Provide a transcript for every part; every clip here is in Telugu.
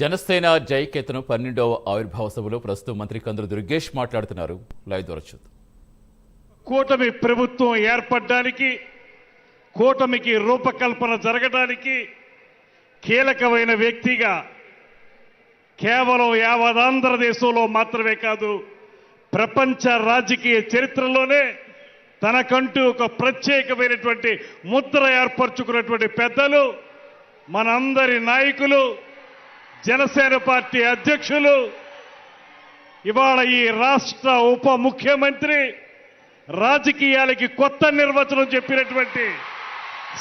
జనసేన జైకేతనం 12వ ఆవిర్భావ సభలో ప్రస్తుతం మంత్రి కందుల దుర్గేష్ మాట్లాడుతున్నారు. లైవ్ ద్వారా చూద్దాం. కూటమి ప్రభుత్వం ఏర్పడడానికి, కూటమికి రూపకల్పన జరగడానికి కీలకమైన వ్యక్తిగా కేవలం యావత్ ఆంధ్రదేశంలో మాత్రమే కాదు, ప్రపంచ రాజకీయ చరిత్రలోనే తనకంటూ ఒక ప్రత్యేకమైనటువంటి ముద్ర ఏర్పరచుకున్నటువంటి పెద్దలు, మనందరి నాయకులు, జనసేన పార్టీ అధ్యక్షులు, ఇవాళ ఈ రాష్ట్ర ఉప ముఖ్యమంత్రి, రాజకీయాలకి కొత్త నిర్వచనం చెప్పినటువంటి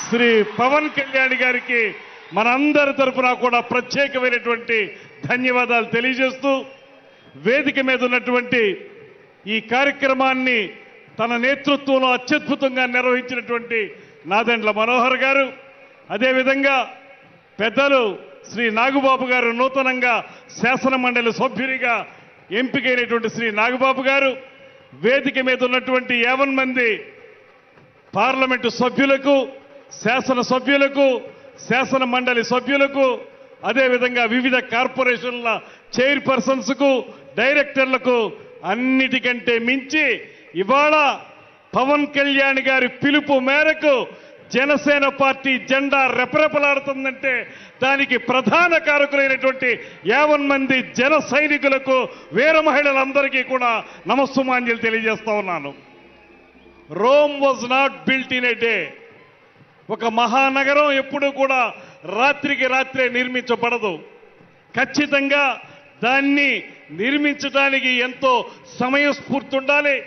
శ్రీ పవన్ కళ్యాణ్ గారికి మనందరి తరఫున కూడా ప్రత్యేకమైనటువంటి ధన్యవాదాలు తెలియజేస్తూ, వేదిక మీద ఉన్నటువంటి ఈ కార్యక్రమాన్ని తన నేతృత్వంలో అత్యద్భుతంగా నిర్వహించినటువంటి నాదెండ్ల మనోహర్ గారు, అదేవిధంగా పెద్దలు శ్రీ నాగబాబు గారు, నూతనంగా శాసన మండలి సభ్యునిగా ఎంపికైనటువంటి శ్రీ నాగబాబు గారు, వేదిక మీద ఉన్నటువంటి 50 మంది పార్లమెంటు సభ్యులకు, శాసన సభ్యులకు, శాసన మండలి సభ్యులకు, అదేవిధంగా వివిధ కార్పొరేషన్ల చైర్పర్సన్స్కు, డైరెక్టర్లకు, అన్నిటికంటే మించి ఇవాళ పవన్ కళ్యాణ్ గారి పిలుపు మేరకు జనసేన పార్టీ జెండా రెపరెపలాడుతుందంటే దానికి ప్రధాన కారకులైనటువంటి 50 మంది జన సైనికులకు, వీర మహిళలందరికీ కూడా నమస్సుమాంజలి తెలియజేస్తా ఉన్నాను. Rome was not built in a day. ఒక మహానగరం ఎప్పుడూ కూడా రాత్రికి రాత్రే నిర్మించబడదు. ఖచ్చితంగా దాన్ని నిర్మించడానికి ఎంతో సమయస్ఫూర్తి ఉండాలి,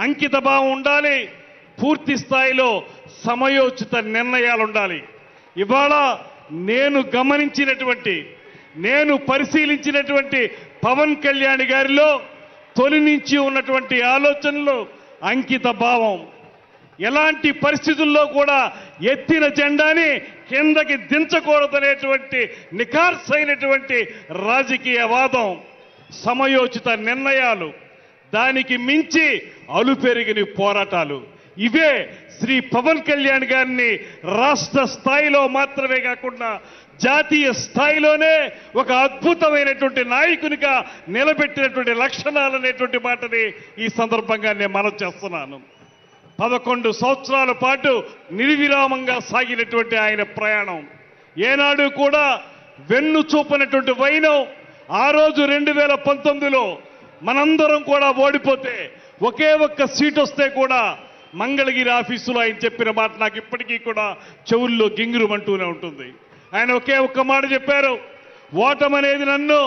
అంకిత భావం ఉండాలి, పూర్తి స్థాయిలో సమయోచిత నిర్ణయాలు ఉండాలి. ఇవాళ నేను గమనించినటువంటి, నేను పరిశీలించినటువంటి పవన్ కళ్యాణ్ గారిలో తొలి నుంచి ఉన్నటువంటి ఆలోచనలు, అంకిత భావం, ఎలాంటి పరిస్థితుల్లో కూడా ఎత్తిన జెండాని కిందకి దించకూడదనేటువంటి నిఖార్సైనటువంటి రాజకీయ వాదం, సమయోచిత నిర్ణయాలు, దానికి మించి అలుపెరిగిన పోరాటాలు, ఇవే శ్రీ పవన్ కళ్యాణ్ గారిని రాష్ట్ర స్థాయిలో మాత్రమే కాకుండా జాతీయ స్థాయిలోనే ఒక అద్భుతమైనటువంటి నాయకునిగా నిలబెట్టినటువంటి లక్షణాలు అనేటువంటి మాటని ఈ సందర్భంగా నేను మనవి చేస్తున్నాను. 11 సంవత్సరాల పాటు నిర్విరామంగా సాగినటువంటి ఆయన ప్రయాణం ఏనాడు కూడా వెన్ను చూపనటువంటి వైనం. ఆ రోజు 2019లో మనందరం కూడా ఓడిపోతే ఒకే ఒక్క సీట్ వస్తే కూడా మంగళగిరి ఆఫీసులో ఆయన చెప్పిన మాట నాకు ఇప్పటికీ కూడా చెవుల్లో గింగురుమంటూనే ఉంటుంది. ఆయన ఒకే ఒక్క మాట చెప్పారు, ఓటమనేది నన్ను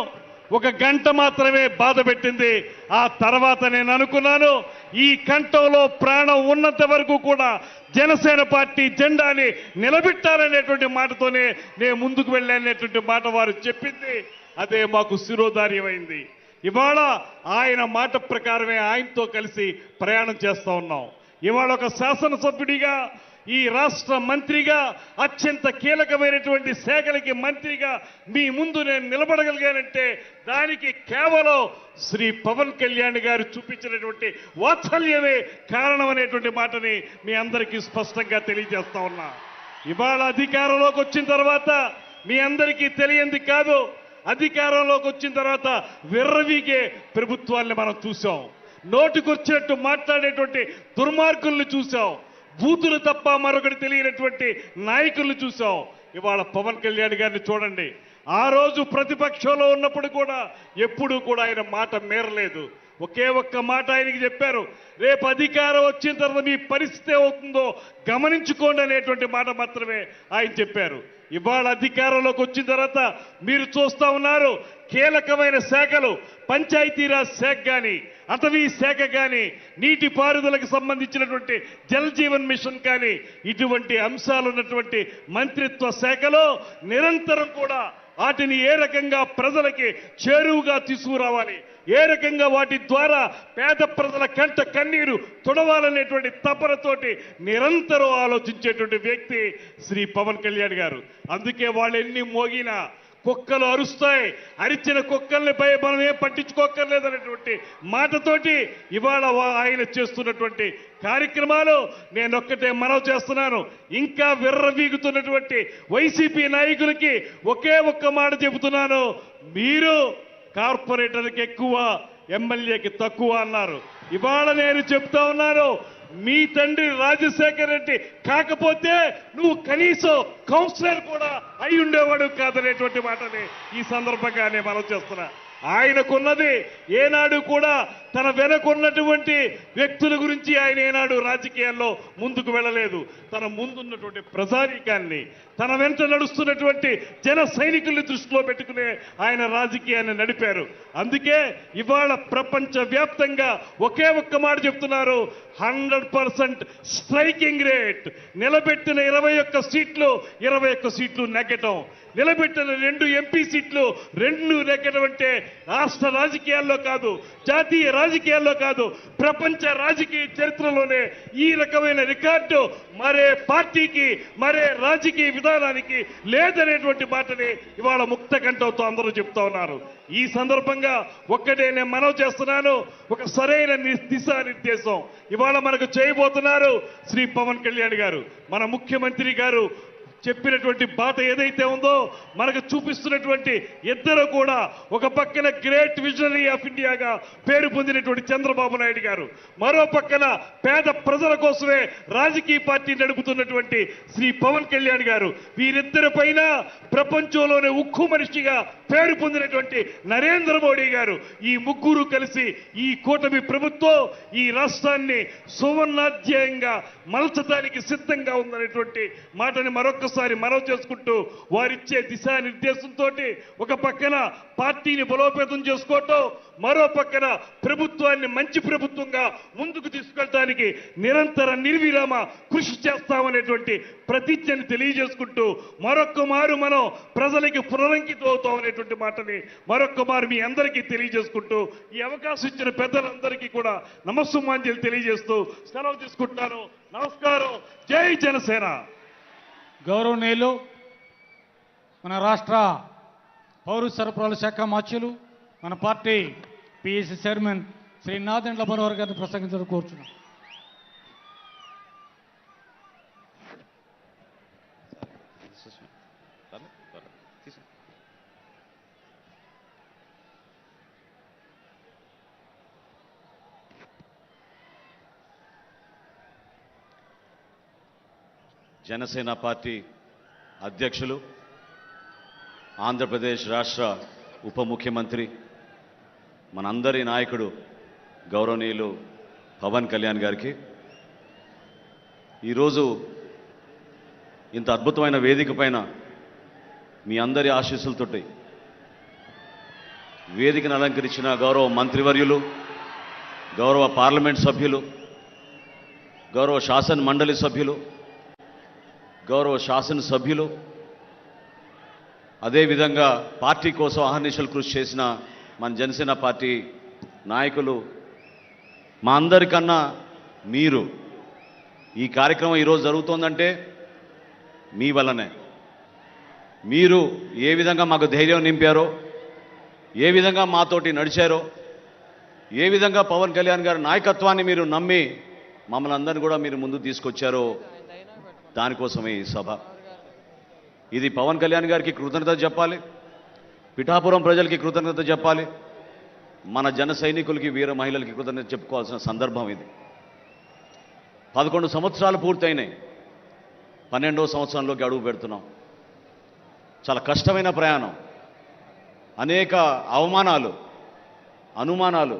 1 గంట మాత్రమే బాధ పెట్టింది. ఆ తర్వాత నేను అనుకున్నాను, ఈ కంఠంలో ప్రాణం ఉన్నంత వరకు కూడా జనసేన పార్టీ జెండాని నిలబెట్టాలనేటువంటి మాటతోనే నేను ముందుకు వెళ్ళాననేటువంటి మాట వారు చెప్పింది. అదే మాకు శిరోధార్యమైంది. ఇవాళ ఆయన మాట ప్రకారమే ఆయనతో కలిసి ప్రయాణం చేస్తూ ఉన్నాం. ఇవాళ ఒక శాసనసభ్యుడిగా, ఈ రాష్ట్ర మంత్రిగా, అత్యంత కీలకమైనటువంటి శాఖలకి మంత్రిగా మీ ముందు నేను నిలబడగలిగానంటే దానికి కేవలం శ్రీ పవన్ కళ్యాణ్ గారు చూపించినటువంటి వాత్సల్యమే కారణం అనేటువంటి మాటని మీ అందరికీ స్పష్టంగా తెలియజేస్తా ఉన్నా. ఇవాళ అధికారంలోకి వచ్చిన తర్వాత మీ అందరికీ తెలియంది కాదు, అధికారంలోకి వచ్చిన తర్వాత విర్రవీగే ప్రభుత్వాన్ని మనం చూసాం. నోటికొచ్చినట్టు మాట్లాడేటువంటి దుర్మార్గుల్ని చూసాం. బూతులు తప్ప మరొకటి తెలియనటువంటి నాయకుల్ని చూసాం. ఇవాళ పవన్ కళ్యాణ్ గారిని చూడండి. ఆ రోజు ప్రతిపక్షంలో ఉన్నప్పుడు కూడా ఎప్పుడూ కూడా ఆయన మాట మేరలేదు. ఒకే ఒక్క మాట ఆయనకి చెప్పారు, రేపు అధికారం వచ్చిన తర్వాత మీ పరిస్థితి అవుతుందో గమనించుకోండి అనేటువంటి మాట మాత్రమే ఆయన చెప్పారు. ఇవాళ అధికారంలోకి వచ్చిన తర్వాత మీరు చూస్తా ఉన్నారు, కీలకమైన శాఖలు, పంచాయతీరాజ్ శాఖ కానీ, అటవీ శాఖ కానీ, నీటిపారుదలకు సంబంధించినటువంటి జల్ జీవన్ మిషన్ కానీ, ఇటువంటి అంశాలు ఉన్నటువంటి మంత్రిత్వ శాఖలో నిరంతరం కూడా వాటిని ఏ రకంగా ప్రజలకి చేరువుగా తీసుకురావాలి, ఏ రకంగా వాటి ద్వారా పేద ప్రజల కంట కన్నీరు తుడవాలనేటువంటి తపనతోటి నిరంతరం ఆలోచించేటువంటి వ్యక్తి శ్రీ పవన్ కళ్యాణ్ గారు. అందుకే వాళ్ళు ఎన్ని మోగినా కుక్కలు అరుస్తాయి, అరిచిన కుక్కల్ని మనం ఏం పట్టించుకోక్కర్లేదనేటువంటి మాటతోటి ఇవాళ ఆయన చేస్తున్నటువంటి కార్యక్రమాలు నేను ఒక్కటే మనవి చేస్తున్నాను. ఇంకా విర్రవీగుతున్నటువంటి వైసీపీ నాయకులకి ఒకే ఒక్క మాట చెబుతున్నాను, మీరు కార్పొరేటర్కి ఎక్కువ, ఎమ్మెల్యేకి తక్కువ అన్నారు. ఇవాళ నేను చెప్తా ఉన్నాను, మీ తండ్రి రాజశేఖర్ రెడ్డి కాకపోతే నువ్వు కనీసం కౌన్సిలర్ కూడా అయి ఉండేవాడు కాదనేటువంటి మాటని ఈ సందర్భంగా నేను మనం చేస్తున్నా. ఆయనకున్నది ఏనాడు కూడా తన వెనకున్నటువంటి వ్యక్తుల గురించి ఆయన ఏనాడు రాజకీయాల్లో ముందుకు వెళ్ళలేదు. తన ముందున్నటువంటి ప్రజానీకాన్ని, తన వెంట నడుస్తున్నటువంటి జన సైనికుల్ని దృష్టిలో పెట్టుకునే ఆయన రాజకీయాన్ని నడిపారు. అందుకే ఇవాళ ప్రపంచ వ్యాప్తంగా ఒకే ఒక్క మాట చెప్తున్నారు, 100% స్ట్రైకింగ్ రేట్. నిలబెట్టిన 21 సీట్లు 21 సీట్లు నెగ్గటం, నిలబెట్టిన 2 ఎంపీ సీట్లు 2 నెగ్గడం అంటే రాష్ట్ర రాజకీయాల్లో కాదు, జాతీయ రాజకీయాల్లో కాదు, ప్రపంచ రాజకీయ చరిత్రలోనే ఈ రకమైన రికార్డు మరే పార్టీకి, మరే రాజకీయ విధానానికి లేదనేటువంటి మాటని ఇవాళ ముక్త కంఠంతో అందరూ చెప్తా ఉన్నారు. ఈ సందర్భంగా ఒక్కటే నేను మనవి చేస్తున్నాను, ఒక సరైన దిశానిర్దేశం ఇవాళ మనకు చేయబోతున్నారు శ్రీ పవన్ కళ్యాణ్ గారు. మన ముఖ్యమంత్రి గారు చెప్పినటువంటి బాట ఏదైతే ఉందో, మనకు చూపిస్తున్నటువంటి ఇద్దరు కూడా, ఒక పక్కన గ్రేట్ విజనరీ ఆఫ్ ఇండియాగా పేరు పొందినటువంటి చంద్రబాబు నాయుడు గారు, మరో పక్కన పేద ప్రజల కోసమే రాజకీయ పార్టీ నడుపుతున్నటువంటి శ్రీ పవన్ కళ్యాణ్ గారు. వీరిద్దరి పైన ప్రపంచంలోనే ఉక్కు మనిషిగా పేరు పొందినటువంటి నరేంద్ర మోడీ గారు, ఈ ముగ్గురు కలిసి ఈ కూటమి ప్రభుత్వం ఈ రాష్ట్రాన్ని సువర్ణాధ్యాయంగా మలచడానికి సిద్ధంగా ఉందనేటువంటి మాటని మరొకసారి మనవి చేసుకుంటూ, వారిచ్చే దిశానిర్దేశంతో ఒక పక్కన పార్టీని బలోపేతం చేసుకోవటం, మరో పక్కన ప్రభుత్వాన్ని మంచి ప్రభుత్వంగా ముందుకు తీసుకెళ్ళడానికి నిరంతర నిర్విరామ కృషి చేస్తామనేటువంటి ప్రతిజ్ఞని తెలియజేసుకుంటూ, మరొక్క మారు మనం ప్రజలకి పునరంకితం అవుతాం అనేటువంటి మాటని మరొక్క మారు మీ అందరికీ తెలియజేసుకుంటూ, ఈ అవకాశం ఇచ్చిన పెద్దలందరికీ కూడా నమస్సుమాంజలి తెలియజేస్తూ సెలవు తీసుకుంటున్నాను. నమస్కారం. జై జనసేన. గౌరవనీయులు మన రాష్ట్ర పౌర సరఫరాల శాఖ మాత్యులు, మన party PSC chairman Shri Nadendla Manohar గారిని ప్రసంగించడం కోరుచున్నాం. జనసేన పార్టీ అధ్యక్షులు, ఆంధ్రప్రదేశ్ రాష్ట్ర ఉప ముఖ్యమంత్రి, మనందరి నాయకుడు గౌరవనీయులు పవన్ కళ్యాణ్ గారికి ఈరోజు ఇంత అద్భుతమైన వేదిక పైన మీ అందరి ఆశీస్సులతోటి వేదికను అలంకరించిన గౌరవ మంత్రివర్యులు, గౌరవ పార్లమెంట్ సభ్యులు, గౌరవ శాసన మండలి సభ్యులు, గౌరవ శాసనసభ్యులు, అదేవిధంగా పార్టీ కోసం అహర్నిశలు కృషి చేసిన మన జనసేన పార్టీ నాయకులు, మా అందరికన్నా మీరు ఈ కార్యక్రమం ఈరోజు జరుగుతోందంటే మీ వల్లనే. మీరు ఏ విధంగా మాకు ధైర్యం నింపారో, ఏ విధంగా మాతోటి నడిచారో, ఏ విధంగా పవన్ కళ్యాణ్ గారి నాయకత్వాన్ని మీరు నమ్మి మమ్మల్ని అందరినీ కూడా మీరు ముందు తీసుకొచ్చారో, దానికోసమే ఈ సభ. ఇది పవన్ కళ్యాణ్ గారికి కృతజ్ఞత చెప్పాలి, పిఠాపురం ప్రజలకి కృతజ్ఞత చెప్పాలి, మన జన సైనికులకి, వీర మహిళలకి కృతజ్ఞత చెప్పుకోవాల్సిన సందర్భం ఇది. 11 సంవత్సరాలు పూర్తయినాయి, 12వ సంవత్సరంలోకి అడుగు పెడుతున్నాం. చాలా కష్టమైన ప్రయాణం, అనేక అవమానాలు, అనుమానాలు,